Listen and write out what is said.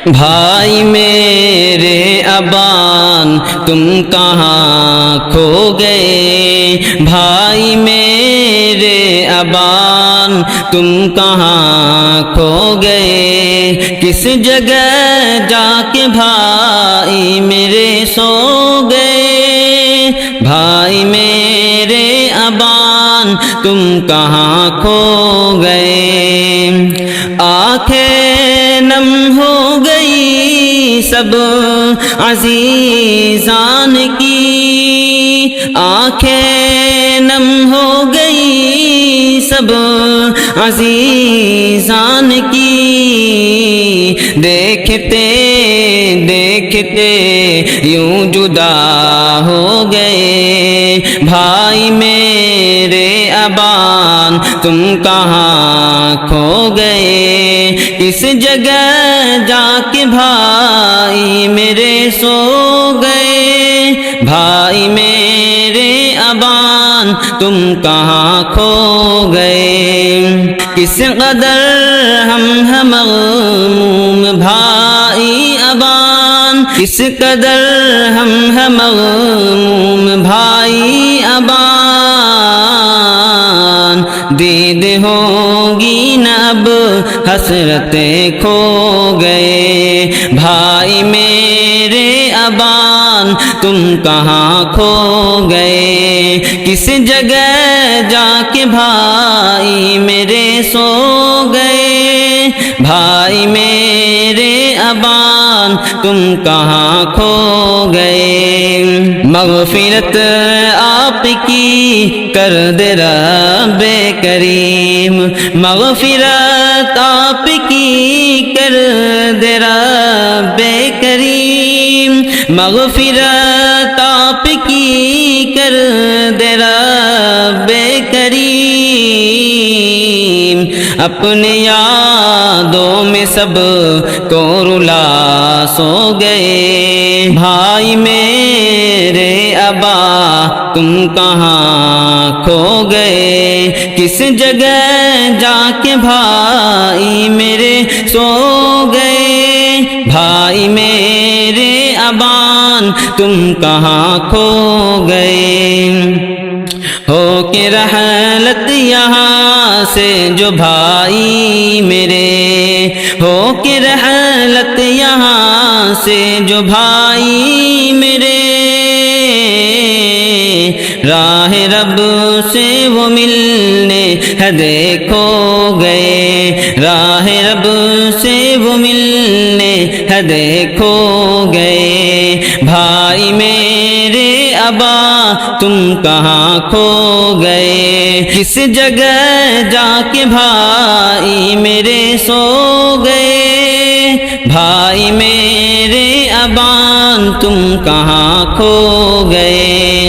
بھائی میرے ابان تم کہاں کھو گئے، بھائی میرے ابان تم کہاں کھو گئے، کس جگہ جا کے بھائی میرے سو گئے، بھائی میرے ابان تم کہاں کھو گئے، آنکھیں نم ہو گئی سب عزیزان کی، آنکھیں نم ہو گئی سب عزیزان کی، دیکھتے دیکھتے یوں جدا ہو گئے، بھائی میرے ابان تم کہاں کھو گئے، کس جگہ جا کے بھائی میرے سو گئے، بھائی میرے ابان تم کہاں کھو گئے، کس قدر ہم مغموم بھائی ابان، کس قدر ہم مغموم بھائی ابان، دید ہوگی نہ اب حسرتیں کھو گئے، بھائی میرے ابان تم کہاں کھو گئے، کس جگہ جا کے بھائی میرے سو گئے، بھائی میرے ابان تم کہاں کھو گئے، مغفرت آپ کی کر دے رب کریم، مغفرت آپ کی کر دے رب کریم، مغفرت آپ کی کر دے رب کریم، اپنے یادوں میں سب کو رلا سو گئے، بھائی میرے ابا تم کہاں کھو گئے، کس جگہ جا کے بھائی میرے سو گئے، بھائی میرے ابان تم کہاں کھو گئے، ہو کے رحلت یہاں سے جو بھائی میرے، ہو کے رحلت یہاں سے جو بھائی میرے، راہ رب سے وہ ملنے ہے دیکھو گئے، راہ رب سے وہ ملنے ہے دیکھو گئے، بھائی میرے ابا تم کہاں کھو گئے، کس جگہ جا کے بھائی میرے سو گئے، بھائی میرے ابان تم کہاں کھو گئے۔